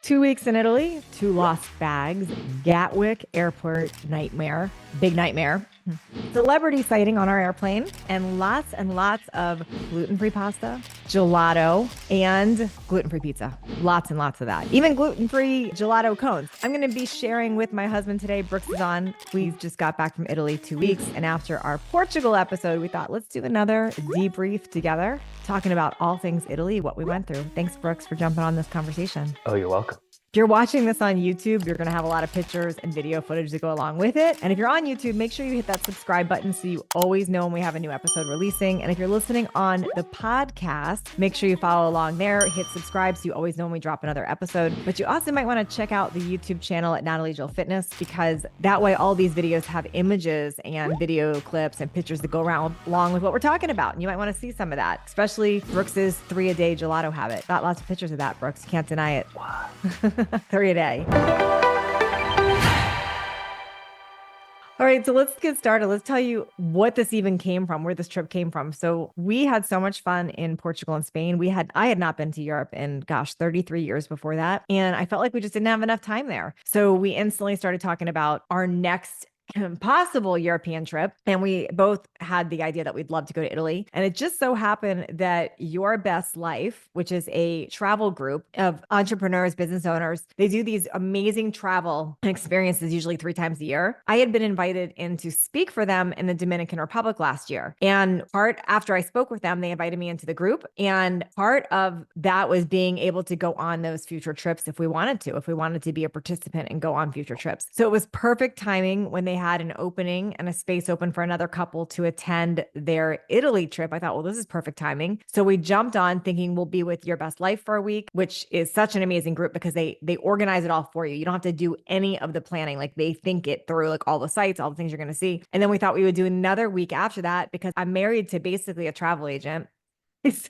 2 weeks in Italy, 2 lost bags, Gatwick Airport nightmare, big nightmare, celebrity sighting on our airplane, and lots of gluten-free pasta, gelato, and gluten-free pizza. Lots and lots of that. Even gluten-free gelato cones. I'm going to be sharing with my husband today. Brooks is on. We just got back from Italy 2 weeks. And after our Portugal episode, we thought, let's do another debrief together, talking about all things Italy, what we went through. Thanks, Brooks, for jumping on this conversation. Oh, you're welcome. If you're watching this on YouTube, you're going to have a lot of pictures and video footage to go along with it. And if you're on YouTube, make sure you hit that subscribe button so you always know when we have a new episode releasing. And if you're listening on the podcast, make sure you follow along there, hit subscribe so you always know when we drop another episode. But you also might want to check out the YouTube channel at Natalie Jill Fitness, because that way all these videos have images and video clips and pictures that go around along with what we're talking about. And you might want to see some of that, especially Brooks's 3-a-day gelato habit. Got lots of pictures of that, Brooks. You can't deny it. Wow. 3 a day. All right, so let's get started. Let's tell you what this even came from, where this trip came from. So we had so much fun in Portugal and Spain. I had not been to Europe in, 33 years before that. And I felt like we just didn't have enough time there. So we instantly started talking about our next possible European trip. And we both had the idea that we'd love to go to Italy. And it just so happened that Your Best Life, which is a travel group of entrepreneurs, business owners, they do these amazing travel experiences, usually 3 times a year. I had been invited in to speak for them in the Dominican Republic last year. And after I spoke with them, they invited me into the group. And part of that was being able to go on those future trips if we wanted to be a participant and go on future trips. So it was perfect timing when they had an opening and a space open for another couple to attend their Italy trip. I thought, well, this is perfect timing. So we jumped on thinking we'll be with Your Best Life for a week, which is such an amazing group because they organize it all for you. You don't have to do any of the planning. Like, they think it through, like all the sites, all the things you're going to see. And then we thought we would do another week after that because I'm married to basically a travel agent. He's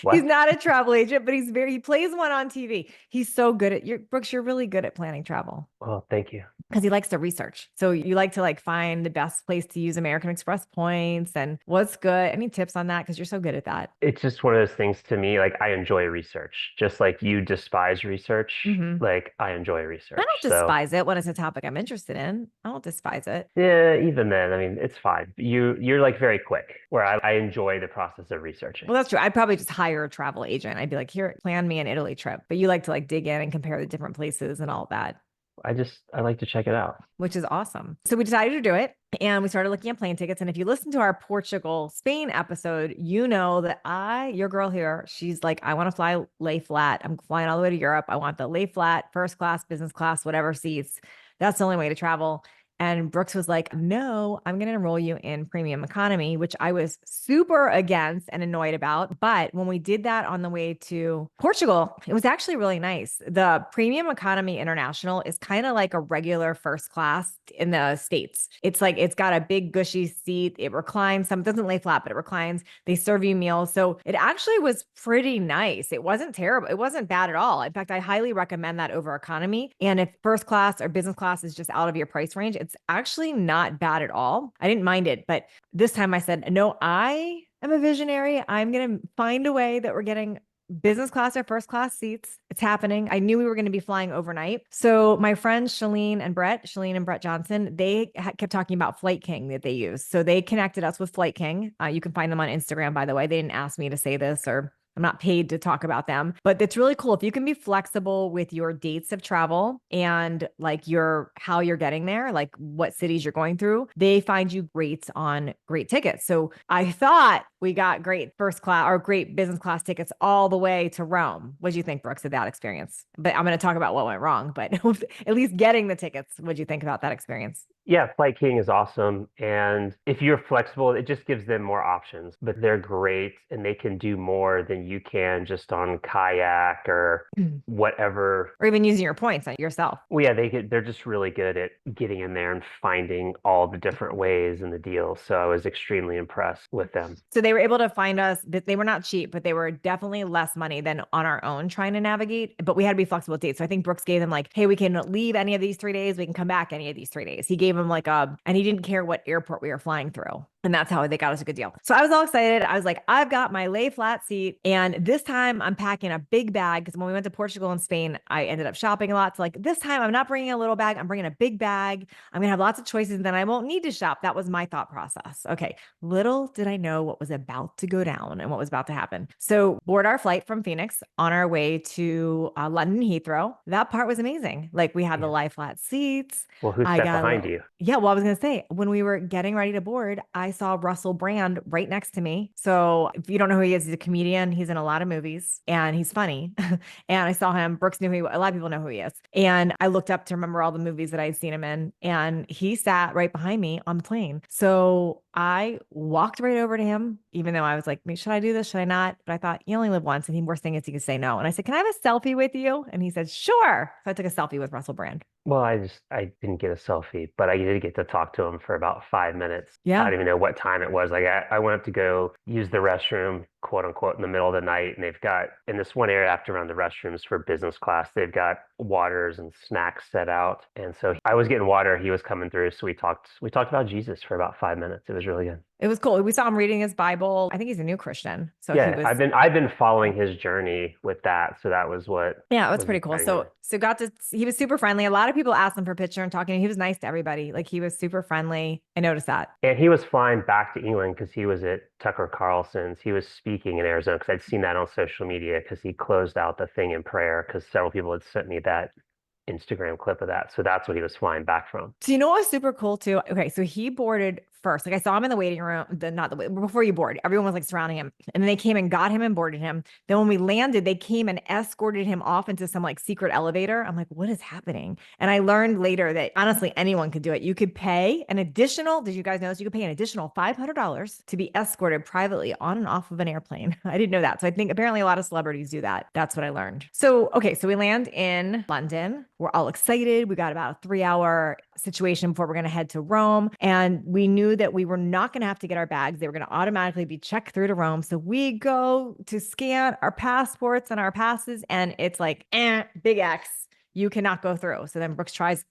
not a travel agent, but he plays one on TV. He's so good at Brooks, you're really good at planning travel. Well, thank you. Because he likes to research. So you like to find the best place to use American Express points and what's good. Any tips on that? Because you're so good at that. It's just one of those things to me. Like, I enjoy research, just like you despise research. Mm-hmm. Like, I enjoy research. I don't despise it when it's a topic I'm interested in. I don't despise it. Yeah, even then, I mean, it's fine. You're like very quick, where I enjoy the process of researching. Well, that's true. I'd probably just hire a travel agent. I'd be like, here, plan me an Italy trip. But you like to dig in and compare the different places and all that. I like to check it out. Which is awesome. So we decided to do it and we started looking at plane tickets. And if you listen to our Portugal, Spain episode, you know that your girl here, she's like, I want to fly lay flat. I'm flying all the way to Europe. I want the lay flat, first class, business class, whatever seats. That's the only way to travel. And Brooks was like, no, I'm going to enroll you in premium economy, which I was super against and annoyed about. But when we did that on the way to Portugal, it was actually really nice. The premium economy international is kind of like a regular first class in the States. It's got a big gushy seat. It reclines. It doesn't lay flat, but it reclines. They serve you meals. So it actually was pretty nice. It wasn't terrible. It wasn't bad at all. In fact, I highly recommend that over economy. And if first class or business class is just out of your price range, it's actually not bad at all. I didn't mind it, but this time I said, no, I am a visionary. I'm going to find a way that we're getting business class or first class seats. It's happening. I knew we were going to be flying overnight. So my friends, Shalene and Brett Johnson, they kept talking about Flight King that they use. So they connected us with Flight King. You can find them on Instagram, by the way. They didn't ask me to say this, or I'm not paid to talk about them, but it's really cool. If you can be flexible with your dates of travel and how you're getting there, like what cities you're going through, they find you rates on great tickets. So I thought we got great first class or great business class tickets all the way to Rome. What do you think, Brooks, of that experience? But I'm going to talk about what went wrong, but at least getting the tickets. What do you think about that experience? Yeah, Flight King is awesome. And if you're flexible, it just gives them more options, but they're great and they can do more than you can just on kayak or whatever. Or even using your points on yourself. Well, yeah, they're just really good at getting in there and finding all the different ways in the deal. So I was extremely impressed with them. So they were able to find us. They were not cheap, but they were definitely less money than on our own trying to navigate. But we had to be flexible with dates. So I think Brooks gave them hey, we can leave any of these 3 days. We can come back any of these 3 days. He gave them and he didn't care what airport we were flying through. And that's how they got us a good deal. So I was all excited. I was like, I've got my lay flat seat. And this time I'm packing a big bag because when we went to Portugal and Spain, I ended up shopping a lot. So like this time I'm not bringing a little bag. I'm bringing a big bag. I'm going to have lots of choices and then I won't need to shop. That was my thought process. Okay. Little did I know what was about to go down and what was about to happen. So board our flight from Phoenix on our way to London Heathrow. That part was amazing. Like we had the Yeah. lie flat seats. Well, who I sat got a behind little, you? yeah, well, I was going to say, when we were getting ready to board, I saw Russell Brand right next to me. So if you don't know who he is, he's a comedian. He's in a lot of movies and he's funny. And I saw him. Brooks knew who a lot of people know who he is. And I looked up to remember all the movies that I'd seen him in. And he sat right behind me on the plane. So I walked right over to him, even though I was like, should I do this? Should I not? But I thought, you only live once. And the worst thing is he could say no. And I said, can I have a selfie with you? And he said, sure. So I took a selfie with Russell Brand. Well, I didn't get a selfie, but I did get to talk to him for about 5 minutes. I Yeah. don't even know what time it was. Like I went up to go use the restroom, quote unquote, in the middle of the night, and they've got in this one area after around the restrooms for business class, they've got waters and snacks set out. And so I was getting water, he was coming through, so we talked about Jesus for about 5 minutes. It was really good. It was cool. We saw him reading his Bible. I think he's a new Christian. So he Yeah, was, I've been following his journey with that, so that was what yeah, it was was pretty cool. exciting to me. So he was super friendly. A lot of people asked him for a picture and talking. He was nice to everybody. Like he was super friendly. I noticed that. And he was flying back to England because he was at Tucker Carlson's. He was speaking in Arizona because I'd seen that on social media because he closed out the thing in prayer because several people had sent me that Instagram clip of that. So that's what he was flying back from. So you know what was super cool too? Okay, so he boarded first. Like I saw him in the waiting room, not the before you board, everyone was like surrounding him. And then they came and got him and boarded him. Then when we landed, they came and escorted him off into some like secret elevator. I'm like, what is happening? And I learned later that honestly anyone could do it. You could pay an additional, did you guys notice you could pay an additional $500 to be escorted privately on and off of an airplane? I didn't know that. So I think apparently a lot of celebrities do that. That's what I learned. So okay, so we land in London. We're all excited. We got about a 3-hour situation before we're going to head to Rome. And we knew that we were not going to have to get our bags. They were going to automatically be checked through to Rome. So we go to scan our passports and our passes, and it's like, big X. You cannot go through. So then Brooks tries,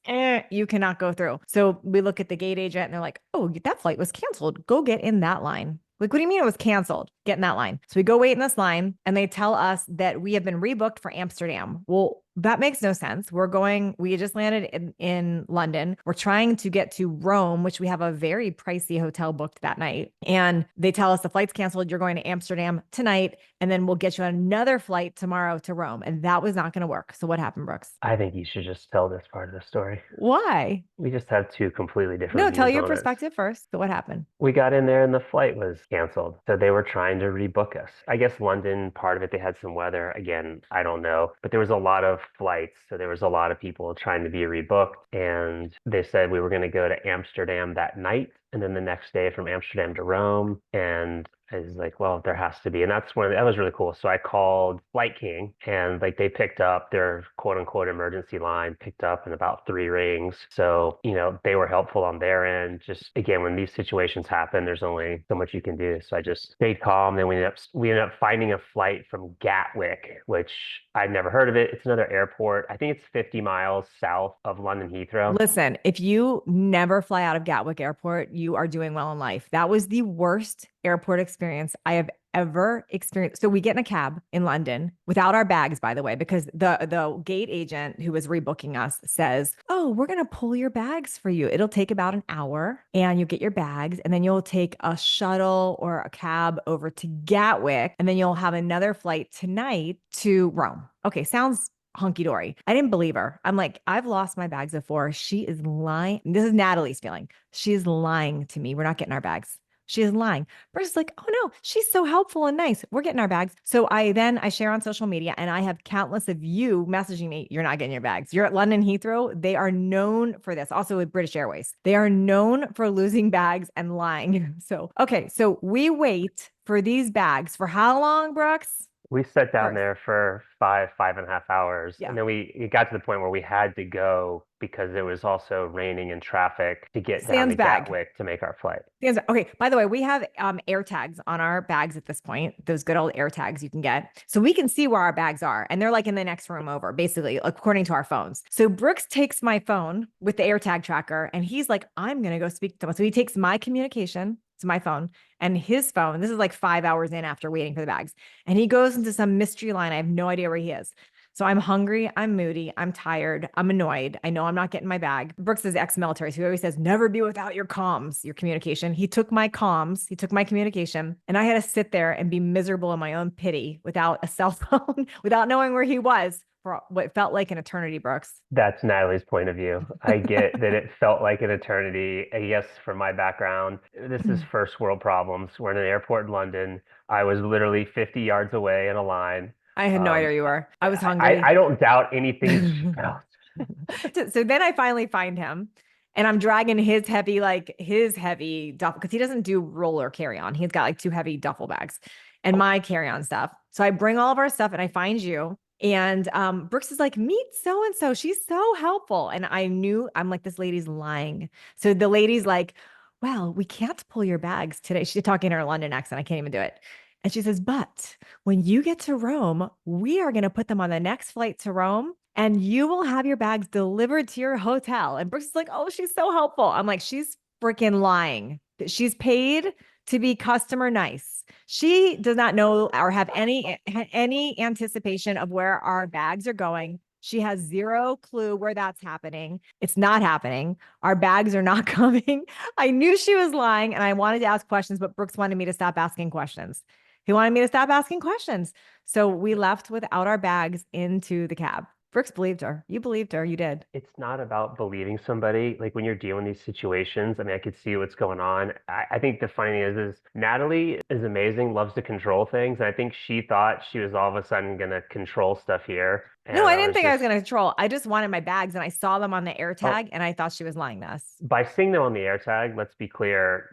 you cannot go through. So we look at the gate agent and they're like, oh, that flight was canceled. Go get in that line. Like, what do you mean it was canceled? Get in that line. So we go wait in this line and they tell us that we have been rebooked for Amsterdam. Well, that makes no sense. We just landed in London. We're trying to get to Rome, which we have a very pricey hotel booked that night. And they tell us the flight's canceled. You're going to Amsterdam tonight. And then we'll get you another flight tomorrow to Rome. And that was not going to work. So what happened, Brooks? I think you should just tell this part of the story. Why? We just have two completely No, different tell views your on it. perspective first. So what happened? We got in there and the flight was canceled. So they were trying to rebook us. I guess London, part of it, they had some weather. Again, I don't know. But there was a lot of flights. So there was a lot of people trying to be rebooked. And they said we were going to go to Amsterdam that night. And then the next day from Amsterdam to Rome. And I was like, well, there has to be. And that was really cool. So I called Flight King and like they picked up their quote unquote emergency line, picked up in about 3 rings. So, they were helpful on their end. Just again, when these situations happen, there's only so much you can do. So I just stayed calm. Then we ended up finding a flight from Gatwick, which I'd never heard of it. It's another airport. I think it's 50 miles south of London Heathrow. Listen, if you never fly out of Gatwick Airport, you are doing well in life. That was the worst airport experience I have ever experienced. So we get in a cab in London without our bags, by the way, because the gate agent who was rebooking us says, oh, we're going to pull your bags for you. It'll take about an hour and you get your bags and then you'll take a shuttle or a cab over to Gatwick and then you'll have another flight tonight to Rome. Okay, sounds hunky dory. I didn't believe her. I'm like, I've lost my bags before. She is lying. This is Natalie's feeling. She is lying to me. We're not getting our bags. She is lying. Bruce is like, oh no, she's so helpful and nice. We're getting our bags. So I share on social media and I have countless of you messaging me. You're not getting your bags. You're at London Heathrow. They are known for this. Also with British Airways. They are known for losing bags and lying. So, okay. So we wait for these bags for how long, Brooks? We sat down First. there for 5.5 hours. Yeah. And then it got to the point where we had to go because it was also raining and traffic to get down to Gatwick to make our flight. Okay. By the way, we have AirTags on our bags at this point. Those good old AirTags you can get. So we can see where our bags are. And they're like in the next room over, basically, according to our phones. So Brooks takes my phone with the AirTag tracker and he's like, I'm going to go speak to someone. So he takes my communication to my phone and his phone. This is like 5 hours in after waiting for the bags. And he goes into some mystery line. I have no idea where he is. So I'm hungry, I'm moody, I'm tired, I'm annoyed. I know I'm not getting my bag. Brooks is ex-military, so he always says, never be without your comms, your communication. He took my comms, he took my communication, and I had to sit there and be miserable in my own pity without a cell phone, without knowing where he was for what felt like an eternity, Brooks. That's Natalie's point of view. I get that it felt like an eternity. I guess from my background, this is first world problems. We're in an airport in London. I was literally 50 yards away in a line. I had no idea Um, where you were. I was I hungry. don't doubt anything that she felt. So then I finally find him and I'm dragging his heavy duffel because he doesn't do roller carry on. He's got like two heavy duffel bags and my carry on stuff. So I bring all of our stuff and I find you. And Brooks is like, meet so and so. She's so helpful. And I'm like, this lady's lying. So the lady's like, well, we can't pull your bags today. She's talking in her London accent. I can't even do it. And she says, but when you get to Rome, we are going to put them on the next flight to Rome and you will have your bags delivered to your hotel. And Brooks is like, oh, she's so helpful. I'm like, she's freaking lying. She's paid to be customer nice. She does not know or have any anticipation of where our bags are going. She has zero clue where that's happening. It's not happening. Our bags are not coming. I knew she was lying and I wanted to ask questions, but Brooks wanted me to stop asking questions. He wanted me to stop asking questions. So we left without our bags into the cab. Brooks believed her. You believed her. You did. It's not about believing somebody. Like when you're dealing with these situations, I mean, I could see what's going on. I think the funny thing is Natalie is amazing, loves to control things. And I think she thought she was all of a sudden going to control stuff here. No, And I I didn't was think I was just, going to control. I just wanted my bags and I saw them on the oh, AirTag and I thought she was lying to us. by seeing them on the AirTag, let's be clear,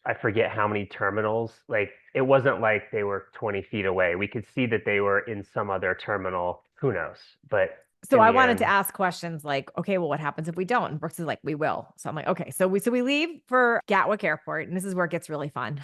I forget how many terminals. Like it wasn't like they were 20 feet away. We could see that they were in some other terminal. Who knows? But So in I the wanted to end, ask questions like, okay, well, what happens if we don't? And Brooks is like, we will. So I'm like, okay. So we leave for Gatwick Airport, and this is where it gets really fun.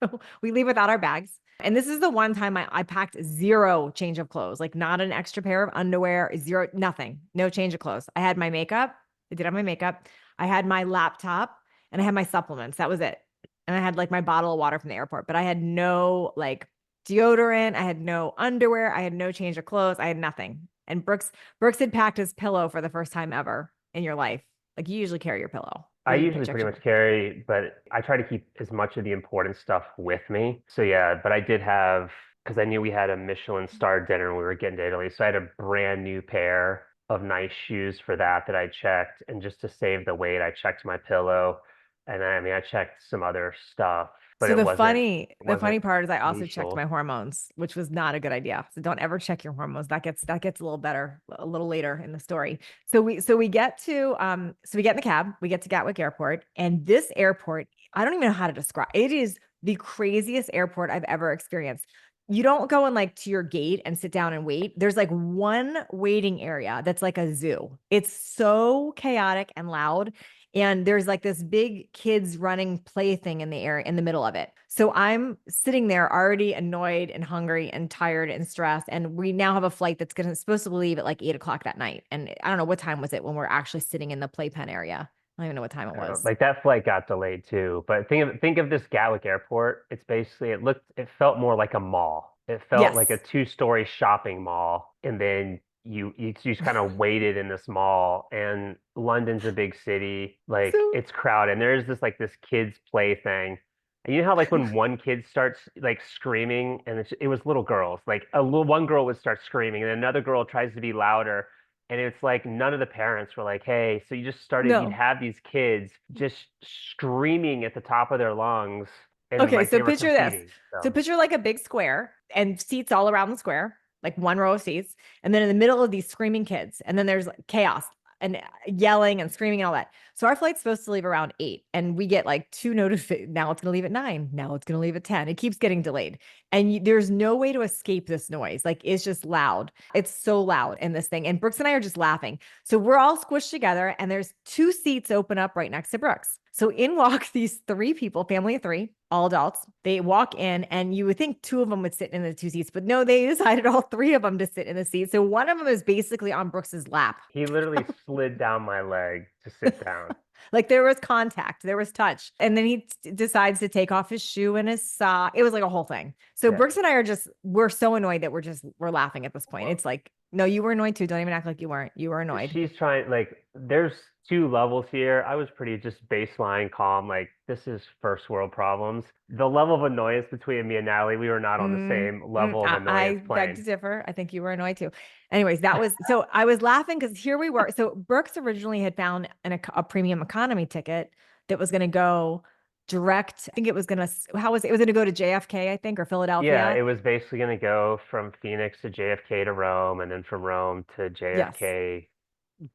So we leave without our bags. And this is the one time I packed zero change of clothes, like not an extra pair of underwear, zero, nothing, no change of clothes. I had my makeup. I did have my makeup. I had my laptop and I had my supplements. That was it. And I had like my bottle of water from the airport, but I had no like deodorant. I had no underwear. I had no change of clothes. I had nothing. And Brooks had packed his pillow for the first time ever in your life. Like you usually carry your pillow. I You usually picture pretty much carry, but I try to keep as much of the important stuff with me. So yeah, but I did have, because I knew we had a Michelin star dinner and we were getting to Italy. So I had a brand new pair of nice shoes for that I checked. And just to save the weight, I checked my pillow. And I mean, I checked some other stuff, but So it the wasn't, funny, it the wasn't funny part is I also checked my crucial. hormones, which was not a good idea. So don't ever check your hormones. That gets a little better a little later in the story. So we get to so we get in the cab, we get to Gatwick Airport, and this airport, I don't even know how to describe. It is the craziest airport I've ever experienced. You don't go in like to your gate and sit down and wait. There's like one waiting area that's like a zoo. It's so chaotic and loud. And there's like this big kids running play thing in the air in the middle of it. So I'm sitting there already annoyed and hungry and tired and stressed. And we now have a flight that's supposed to leave at like 8 o'clock that night. And I don't know what time was it when we're actually sitting in the playpen area. I don't even know what time it I don't know, was. like that flight got delayed too. But think of this Gatwick Airport. It's basically it felt more like a mall. It felt like a Yes. two-story shopping mall, and then you just kind of waited in this mall. And London's a big city, like So it's crowded. And there's this kids play thing. And you know how like when one kid starts like screaming, and it was little girls, like one girl would start screaming, and another girl tries to be louder. And it's like none of the parents were like, hey, so you just started, you'd no. have these kids just screaming at the top of their lungs and Okay, like so they were picture this. competing. So So picture like a big square and seats all around the square, like one row of seats. And then in the middle of these screaming kids, and then there's like chaos and yelling and screaming and all that. So our flight's supposed to leave around 8, and we get like two notifications. Now it's going to leave at 9. Now it's going to leave at 10. It keeps getting delayed. And there's no way to escape this noise. Like it's just loud. It's so loud in this thing. And Brooks and I are just laughing. So we're all squished together, and there's two seats open up right next to Brooks. So in walk these three people, family of three, all adults. They walk in, and you would think two of them would sit in the two seats, but no, they decided all three of them to sit in the seat. So one of them is basically on Brooks's lap. He literally slid down my leg to sit down. Like there was contact, there was touch. And then he decides to take off his shoe and his sock. It was like a whole thing. So Yeah. Brooks and I we're so annoyed that we're laughing at this point. Well, It's like, no, you were annoyed too. Don't even act like you weren't. You were annoyed. she's trying, like, there's two levels here. I was pretty just baseline calm, like, this is first world problems. The level of annoyance between me and Natalie, we were not on the same level of I annoyance beg to plane. differ. I think you were annoyed too. Anyways, that was so I was laughing because here we were. So Brooks originally had found a premium economy ticket that was going to go direct. I think it was going to, how was it? It was going to go to JFK, I think, or Yeah, Philadelphia. it was basically going to go from Phoenix to JFK to Rome, and then from Rome to Yes. JFK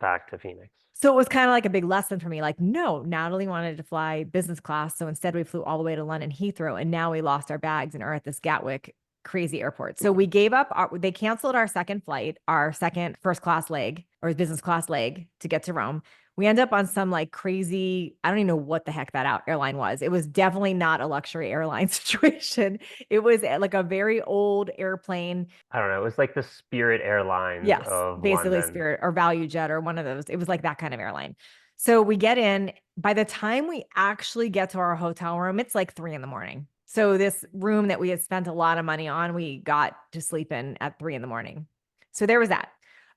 back to Phoenix. So it was kind of like a big lesson for me. Like, no, Natalie wanted to fly business class. So instead, we flew all the way to London Heathrow, and now we lost our bags and are at this Gatwick crazy airport. So we gave up, they canceled our second flight, our second first class leg or business class leg to get to Rome. We end up on some like crazy, I don't even know what the heck that airline was. It was definitely not a luxury airline situation. It was like a very old airplane. I don't know. It was like the Spirit Airlines Yes, of basically London. Spirit or Value Jet or one of those. It was like that kind of airline. So we get in. By the time we actually get to our hotel room, it's like 3 a.m. So this room that we had spent a lot of money on, we got to sleep in at 3 a.m. So there was that.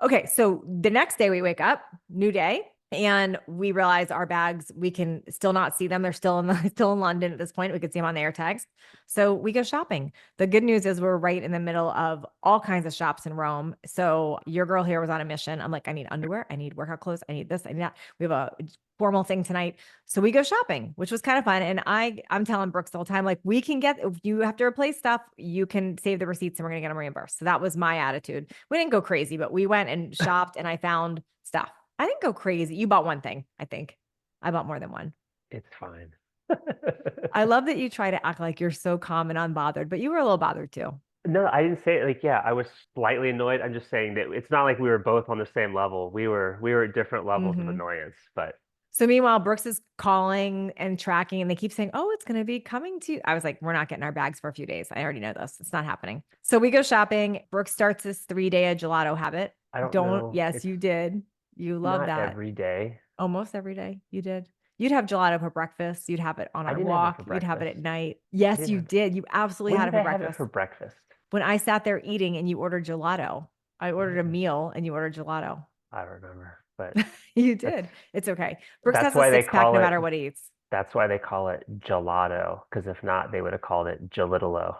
Okay, so the next day we wake up, new day, and we realize our bags, we can still not see them. They're still still in London at this point. We could see them on the AirTags. So we go shopping. The good news is we're right in the middle of all kinds of shops in Rome. So your girl here was on a mission. I'm like, I need underwear, I need workout clothes, I need this, I need that. We have a formal thing tonight. So we go shopping, which was kind of fun. And I'm telling Brooks the whole time, like, we can get, if you have to replace stuff, you can save the receipts and we're going to get them reimbursed. So that was my attitude. We didn't go crazy, but we went and shopped and I found stuff. I didn't go crazy. You bought one thing, I think. I bought more than one. It's fine. I love that you try to act like you're so calm and unbothered, but you were a little bothered too. No, I didn't say it. Like, yeah, I was slightly annoyed. I'm just saying that it's not like we were both on the same level. We were at different levels of Mm-hmm. annoyance, but So meanwhile, Brooks is calling and tracking, and they keep saying, "Oh, it's going to be coming to you." I was like, "We're not getting our bags for a few days. I already know this. It's not happening." So we go shopping. Brooks starts this 3 day gelato habit. I don't know. Yes, It's you did. You love not that. every day. Almost every day. You did. You'd have gelato for breakfast. You'd have it on I our didn't have it walk. for You'd have it breakfast. at night. I Yes, didn't you have. did. You absolutely When had did it for I have it breakfast. for breakfast? When I sat there eating and you ordered gelato, I ordered a Mm, meal and you ordered gelato. I don't remember, but You that's did. It's okay. Brooks that's has a why they six pack call no it. matter what he eats. That's why they call it gelato, because if not, they would have called it gelitolo.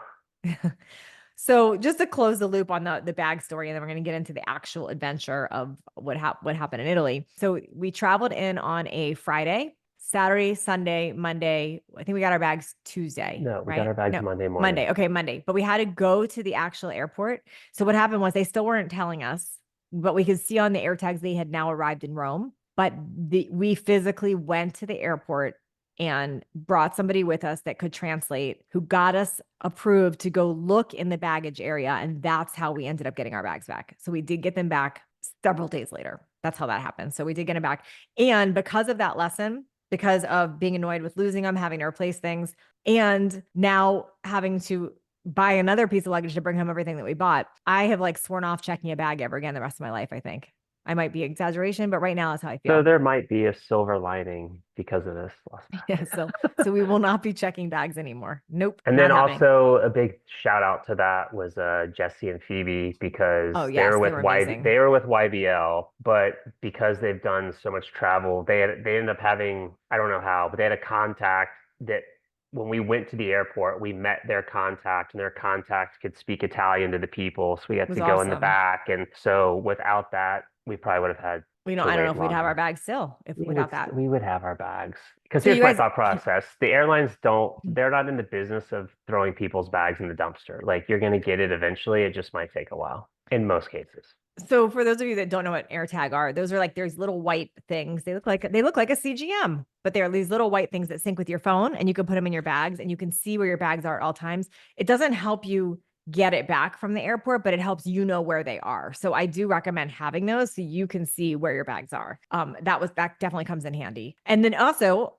So just to close the loop on the bag story, and then we're going to get into the actual adventure of what happened in Italy. So we traveled in on a Friday, Saturday, Sunday, Monday. I think we got our bags Tuesday, No, we got right? our bags No, Monday morning. Monday. Okay, Monday. But we had to go to the actual airport. So what happened was they still weren't telling us, but we could see on the AirTags they had now arrived in Rome. But we physically went to the airport and brought somebody with us that could translate, who got us approved to go look in the baggage area. And that's how we ended up getting our bags back. So we did get them back several days later. That's how that happened. So we did get them back. And because of that lesson, because of being annoyed with losing them, having to replace things, and now having to buy another piece of luggage to bring home everything that we bought, I have like sworn off checking a bag ever again the rest of my life, I think. I might be exaggeration, but right now that's how I So feel. there might be a silver lining because of this lost Yeah, bag. so we will not be checking bags anymore. Nope, And not then happening. also a big shout out to that was Jesse and Phoebe because Oh yes, they were amazing. They were with YBL, but because they've done so much travel, they ended up having, I don't know how, but they had a contact that when we went to the airport, we met their contact and their contact could speak Italian to the people. So we It had was to go in the awesome. back. And so without that, we probably would have had to I don't know wait if we'd have our longer. bags still if without that. We would have our bags. Because So here's you my guys, thought process. The airlines they're not in the business of throwing people's bags in the dumpster. Like you're going to get it eventually. It just might take a while in most cases. so for those of you that don't know what AirTag are, those are like there's little white things. They look like a CGM, but they're these little white things that sync with your phone and you can put them in your bags and you can see where your bags are at all times. It doesn't help you get it back from the airport, but it helps you know where they are. So I do recommend having those so you can see where your bags are. That definitely comes in handy. And then also,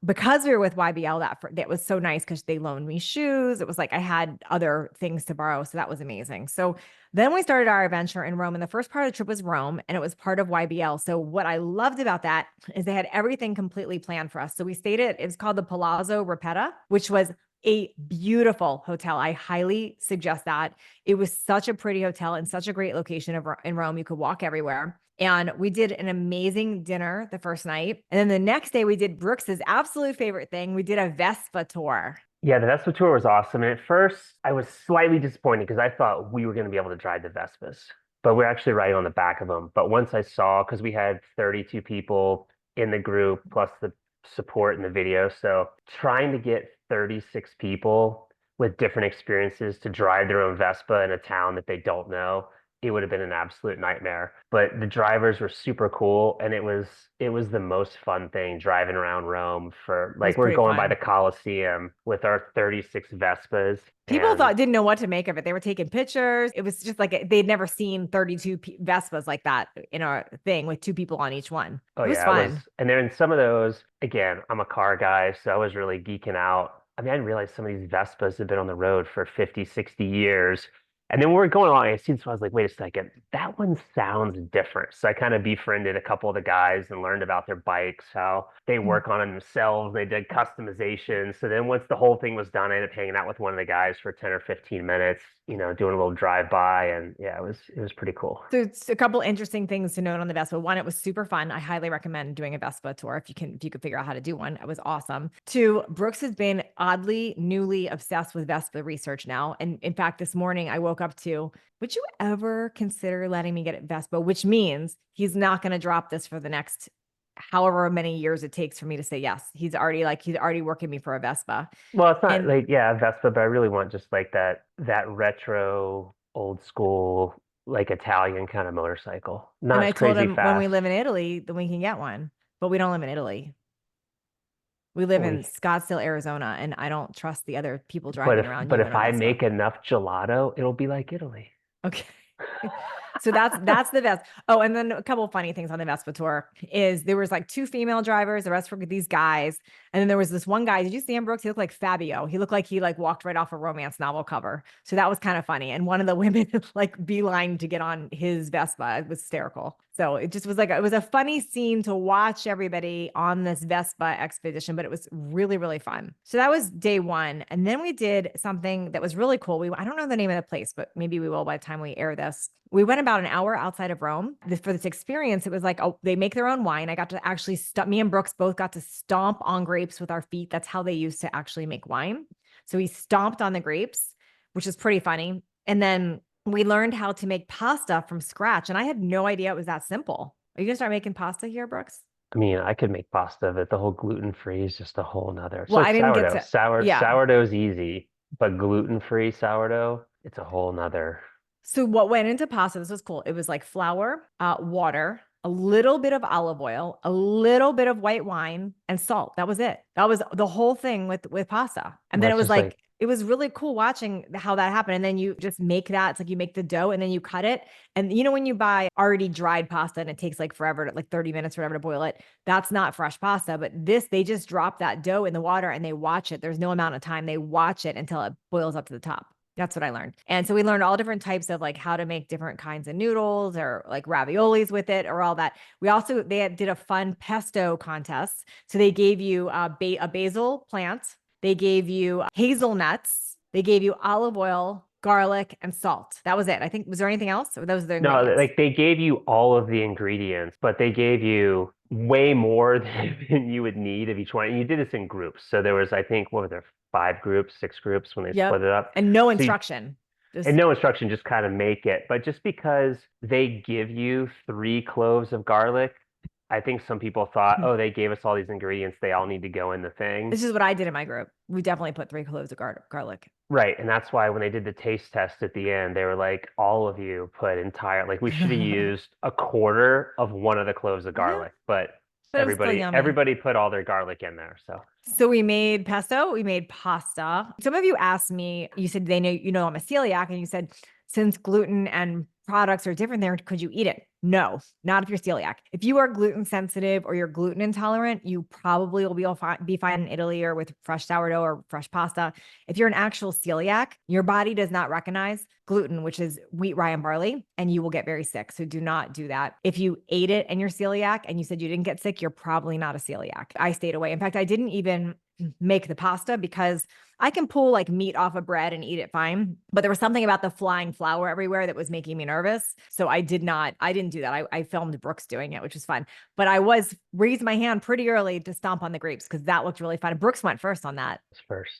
because we were with YBL, that was so nice because they loaned me shoes. It was like I had other things to borrow, so that was amazing. So then we started our adventure in Rome, and the first part of the trip was Rome, and it was part of YBL. So what I loved about that is they had everything completely planned for us. So we stayed at, it was called the Palazzo Ripetta, which was a beautiful hotel. I highly suggest that. It was such a pretty hotel and such a great location in Rome. You could walk everywhere. And we did an amazing dinner the first night. And then the next day, we did Brooks's absolute favorite thing. We did a Vespa tour. Yeah, the Vespa tour was awesome. And at first, I was slightly disappointed because I thought we were going to be able to drive the Vespas, but we're actually riding on the back of them. But once I saw, because we had 32 people in the group plus the support in the video, so trying to get 36 people with different experiences to drive their own Vespa in a town that they don't know, it would have been an absolute nightmare. But the drivers were super cool, and it was the most fun thing driving around Rome for It was like we're pretty going by fun. the Colosseum with our 36 Vespas. People And didn't know what to make of it. They were taking pictures. It was just like they'd never seen 32 Vespas like that in a thing with two people on each one. oh It was yeah, it was. fun. And then some of those, again, I'm a car guy, so I was really geeking out. I mean, I didn't realize some of these Vespas had been on the road for 50, 60 years. And then we were going along, and I seen so I was like, wait a second, that one sounds different. So I kind of befriended a couple of the guys and learned about their bikes, how they work on them themselves. They did customization. So then once the whole thing was done, I ended up hanging out with one of the guys for 10 or 15 minutes, doing a little drive by. And yeah, it was pretty cool. So it's a couple interesting things to note on the Vespa. One, it was super fun. I highly recommend doing a Vespa tour if you could figure out how to do one. It was awesome. Two, Brooks has been oddly newly obsessed with Vespa research now. And in fact, this morning I woke up to, would you ever consider letting me get a Vespa? Which means he's not going to drop this for the next however many years it takes for me to say yes. He's already working me for a Vespa. Well, it's not And like, yeah, Vespa, but I really want just like that retro, old school, like Italian kind of motorcycle. and Not I as told crazy him when we fast. live in Italy, then we can get one. But we don't live in Italy. We live in We, Scottsdale, Arizona, and I don't trust the other people but driving if around but you in if a I Vespa. make enough gelato, it'll be like Italy. Okay. So that's the best. Oh, and then a couple of funny things on the Vespa tour is there was like two female drivers, the rest were these guys, and then there was this one guy. Did you see him, Brooks? He looked like Fabio. He looked like he like walked right off a romance novel cover. So that was kind of funny. And one of the women like beeline to get on his Vespa. It was hysterical. So it just was like it was a funny scene to watch everybody on this Vespa expedition, but it was really, really fun. So that was day one. And then we did something that was really cool. I don't know the name of the place, but maybe we will by the time we air this. We went about an hour outside of Rome for this experience. It was like, oh, they make their own wine. I got to actually me and Brooks both got to stomp on grapes with our feet. That's how they used to actually make wine. So we stomped on the grapes, which is pretty funny. And then we learned how to make pasta from scratch. And I had no idea it was that simple. Are you gonna start making pasta here, Brooks? I mean, I could make pasta, but the whole gluten-free is just a whole nother. It's Well, like I didn't get sourdough. to, yeah. Sourdough's easy, but gluten-free sourdough, it's a whole nother. So what went into pasta, this was cool. It was like flour, water, a little bit of olive oil, a little bit of white wine, and salt. That was it. That was the whole thing with pasta. And then it That's was just like like it was really cool watching how that happened. And then you just make that. It's like you make the dough and then you cut it. And you know when you buy already dried pasta and it takes like forever, like 30 minutes or whatever to boil it, that's not fresh pasta. But this, they just drop that dough in the water and they watch it. There's no amount of time. They watch it until it boils up to the top. That's what I learned. And so we learned all different types of like how to make different kinds of noodles or like raviolis with it or all that. Did a fun pesto contest. So they gave you a basil plant. They gave you hazelnuts. They gave you olive oil, garlic, and salt. That was it. I think, was there anything else? Or those are the no, ingredients. like they gave you all of the ingredients, but they gave you way more than you would need of each one. And you did this in groups. So there was, I think, what were there, 5 groups, 6 groups when they split Yep. it up. And no So you, instruction. and Just no instruction, just kind of make it. But just because they give you 3 cloves of garlic, I think some people thought, oh, they gave us all these ingredients, they all need to go in the thing. this is what I did in my group. We definitely put 3 cloves of garlic. Right. And that's why when they did the taste test at the end, they were like, all of you put entire, like we should have used a quarter of one of the cloves of Yeah. garlic, but But it was still yummy. Everybody put all their garlic in there. So So we made pesto, we made pasta. Some of you asked me, you said they know, I'm a celiac, and you said, since gluten and products are different there, could you eat it? No, not if you're celiac. If you are gluten sensitive or you're gluten intolerant, you probably will be fine in Italy or with fresh sourdough or fresh pasta. If you're an actual celiac, your body does not recognize gluten, which is wheat, rye, and barley, and you will get very sick. So do not do that. If you ate it and you're celiac and you said you didn't get sick, you're probably not a celiac. I stayed away. In fact, I didn't even make the pasta because I can pull like meat off of bread and eat it fine. But there was something about the flying flour everywhere that was making me nervous. So I didn't do that. I filmed Brooks doing it, which was fun. But I raised my hand pretty early to stomp on the grapes because that looked really fun. Brooks went first on that. first.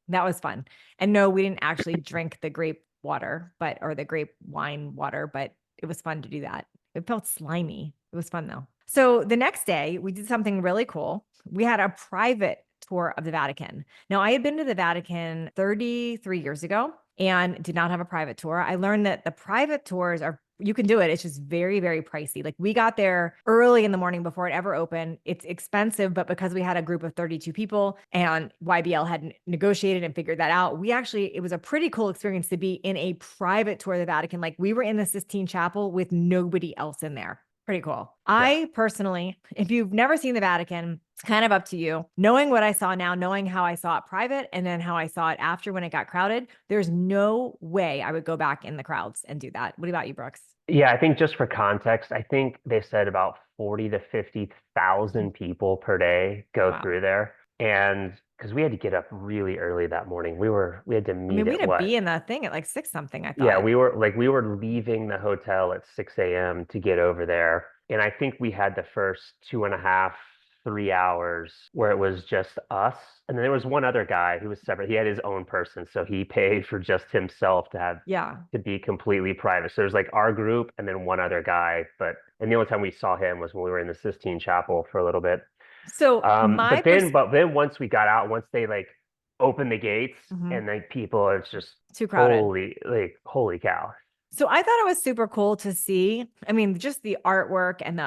That was fun. And no, we didn't actually drink the grape water, or the grape wine water, but it was fun to do that. It felt slimy. It was fun though. So the next day we did something really cool. We had a private tour of the Vatican. Now, I had been to the Vatican 33 years ago and did not have a private tour. I learned that the private tours you can do it. It's just very, very pricey. Like we got there early in the morning before it ever opened. It's expensive, but because we had a group of 32 people and YBL had negotiated and figured that out, it was a pretty cool experience to be in a private tour of the Vatican. Like we were in the Sistine Chapel with nobody else in there. Pretty cool. Yeah. I personally, if you've never seen the Vatican, it's kind of up to you. Knowing what I saw now, knowing how I saw it private and then how I saw it after when it got crowded, there's no way I would go back in the crowds and do that. What about you, Brooks? Yeah, I think just for context, I think they said about 40 to 50,000 people per day go Wow. through there. And because we had to get up really early that morning, we had to I meet mean, we at had to what? be in that thing at like 6 something, I Yeah, thought. we were leaving the hotel at 6 a.m. to get over there. And I think we had the first 2.5, 3 hours where it was just us. And then there was one other guy who was separate. He had his own person, so he paid for just himself Yeah. to be completely private. So there's like our group and then one other guy. And the only time we saw him was when we were in the Sistine Chapel for a little bit. So my But then once we got out, once they like opened the gates Mhm. and like people, it's just Too crowded. holy cow. So I thought it was super cool to see. I mean, just the artwork and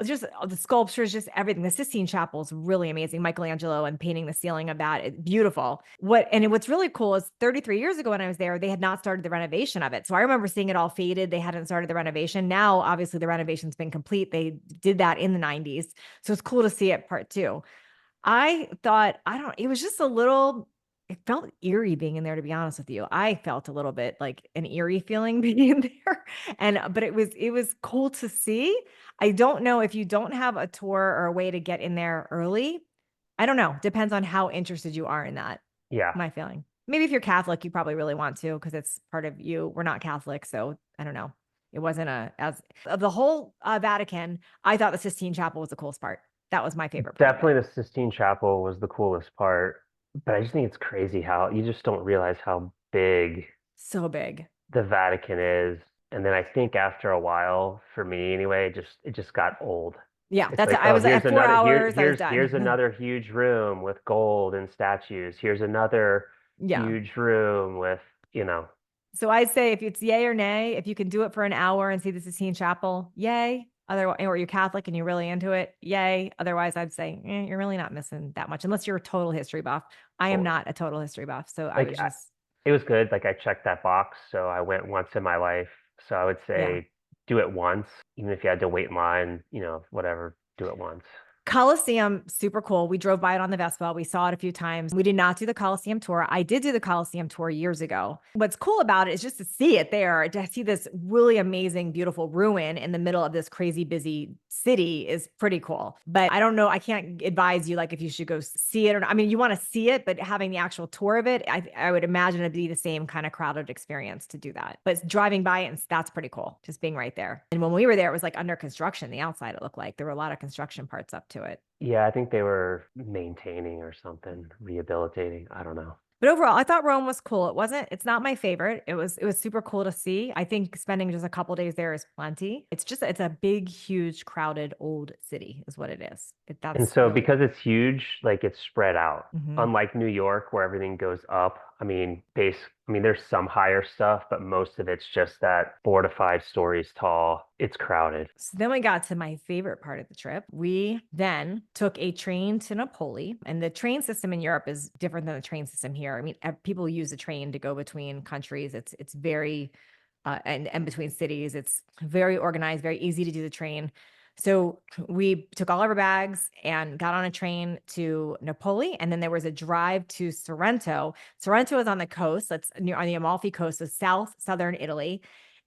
just the sculptures, just everything. The Sistine Chapel is really amazing. Michelangelo and painting the ceiling of that, it's beautiful. What's really cool is 33 years ago when I was there, they had not started the renovation of it. So I remember seeing it all faded. They hadn't started the renovation. Now, obviously, the renovation's been complete. They did that in the 90s. So it's cool to see it part two. I thought, it was just it felt eerie being in there, to be honest with you. I felt a little bit like an eerie feeling being in there. But it was cool to see. I don't know if you don't have a tour or a way to get in there early. I don't know. Depends on how interested you are in that. Yeah, My feeling. Maybe if you're Catholic, you probably really want to because it's part of you. We're not Catholic, so I don't know. It wasn't as of the whole Vatican. I thought the Sistine Chapel was the coolest part. That was my favorite part of it. definitely the Sistine Chapel was the coolest part. But I just think it's crazy how you just don't realize how big So big. the Vatican is. And then I think after a while, for me anyway, it just got old. Yeah, It's that's like, I oh, was at 4 hours. I was here's done. another huge room with gold and statues. Here's another Yeah. huge room with, you know, So I'd say if it's yay or nay, if you can do it for an hour and see the Sistine Chapel, yay. Otherwise, or you're Catholic and you're really into it, yay. Otherwise, I'd say you're really not missing that much unless you're a total history buff. I am or not a total history buff, so I like was just it was good. Like I checked that box, so I went once in my life. So I would yeah. say do it once, even if you had to wait in line, whatever, do it once. Colosseum, super cool. We drove by it on the Vespa. We saw it a few times. We did not do the Colosseum tour. I did do the Colosseum tour years ago. What's cool about it is just to see it there, to see this really amazing, beautiful ruin in the middle of this crazy busy city is pretty cool. But I don't know. I can't advise you like if you should go see it or not. I mean, you want to see it, but having the actual tour of it, I would imagine it'd be the same kind of crowded experience to do that. But driving by it, and that's pretty cool, just being right there. And when we were there, it was like under construction. The outside, it looked like there were a lot of construction parts up to it. Yeah, I think they were maintaining or something, rehabilitating. I don't know. But overall, I thought Rome was cool. It's not my favorite. It was super cool to see. I think spending just a couple days there is plenty. It's a big, huge, crowded old city is what it is. And That's so really because it's huge, like it's spread out. Mhm. Unlike New York, where everything goes up, I mean, there's some higher stuff, but most of it's just that 4 to 5 stories tall. It's crowded. So then we got to my favorite part of the trip. We then took a train to Napoli, and the train system in Europe is different than the train system here. I mean, people use the train to go between countries. It's very and between cities. It's very organized, very easy to do the train. So we took all of our bags and got on a train to Napoli, and then there was a drive to Sorrento. Sorrento is on the coast. That's near on the Amalfi coast, so southern Italy.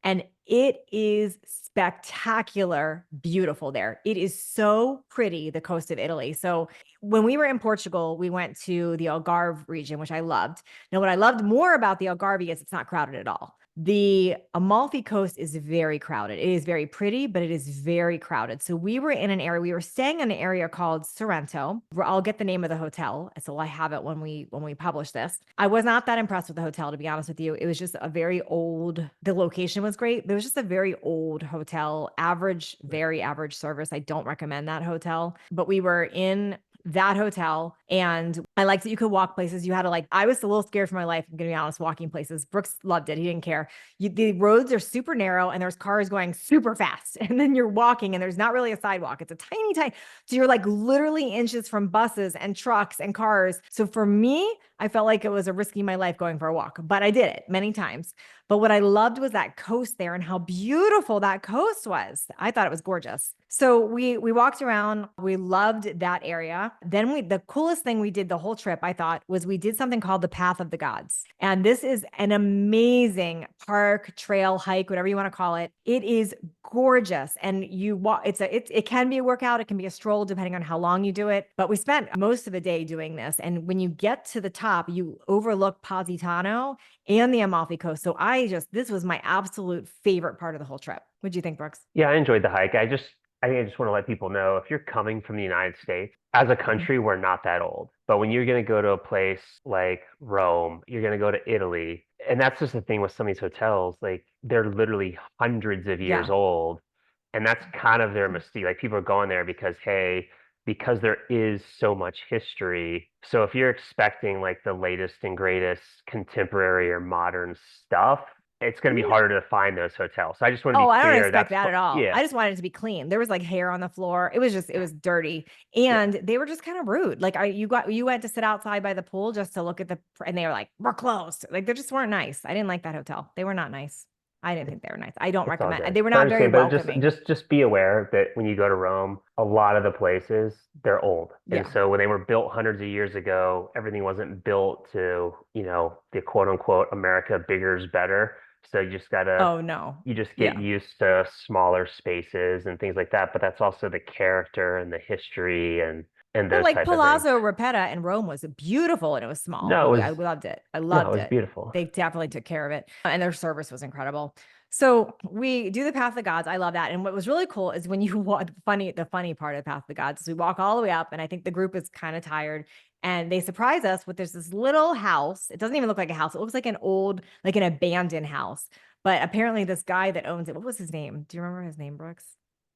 And it is spectacular, beautiful there. It is so pretty, the coast of Italy. So when we were in Portugal, we went to the Algarve region, which I loved. Now, what I loved more about the Algarve is it's not crowded at all. The Amalfi Coast is very crowded. It is very pretty, but it is very crowded. So we were in an area, we were staying in an area called Sorrento. I'll get the name of the hotel. So I have it when we publish this. I was not that impressed with the hotel, to be honest with you. It was just a very old, the location was great, but it was just a very old hotel, average, very average service. I don't recommend that hotel. But we were in that hotel. And I liked that you could walk places. You had to I was a little scared for my life. I'm going to be honest, walking places. Brooks loved it. He didn't care. The roads are super narrow and there's cars going super fast. And then you're walking and there's not really a sidewalk. It's a tiny, tiny. So you're literally inches from buses and trucks and cars. So for me, I felt like it was a risking my life going for a walk, but I did it many times. But what I loved was that coast there and how beautiful that coast was. I thought it was gorgeous. So we walked around. We loved that area. Then the coolest thing we did the whole trip, I thought, was we did something called the Path of the Gods. And this is an amazing park, trail, hike, whatever you want to call it. It is gorgeous. And you walk, it can be a workout, it can be a stroll depending on how long you do it. But we spent most of the day doing this. And when you get to the top, you overlook Positano and the Amalfi Coast. So this was my absolute favorite part of the whole trip. What'd you think, Brooks? Yeah, I enjoyed the hike. I think I just want to let people know if you're coming from the United States, as a Mhm. country, we're not that old. But when you're going to go to a place like Rome, you're going to go to Italy, and that's just the thing with some of these hotels, like they're literally hundreds of years Yeah. old. And that's kind of their mystique. Like people are going there because, hey, because there is so much history. So if you're expecting like the latest and greatest contemporary or modern stuff, it's going to be harder to find those hotels. So I just want to be Oh, I don't clear. expect that at all. Yeah, I just wanted it to be clean. There was hair on the floor. It was dirty. yeah. And they were just kind of rude. You went to sit outside by the pool just to look at and they were like, we're closed. They just weren't nice. I didn't like that hotel. They were not nice. I didn't think they were nice. I don't It's all recommend. good. They were But I'm not just very saying, but welcoming. just be aware that when you go to Rome, a lot of the places they're old. And Yeah. so when they were built hundreds of years ago, everything wasn't built to, the quote unquote America bigger is better. So Oh no. you just get Yeah. used to smaller spaces and things like that. But that's also the character and the history and Well, those type of things. Palazzo Ripetta in Rome was beautiful and it was small, No, but it I was loved it. I no, it loved was it. beautiful. They definitely took care of it, and their service was incredible. So we do the Path of the Gods. I love that. And what was really cool is when you walk, the funny part of the Path of the Gods is we walk all the way up, and I think the group is kind of tired, and they surprise us with there's this little house. It doesn't even look like a house. It looks like an abandoned house. But apparently, this guy that owns it, what was his name? Do you remember his name, Brooks?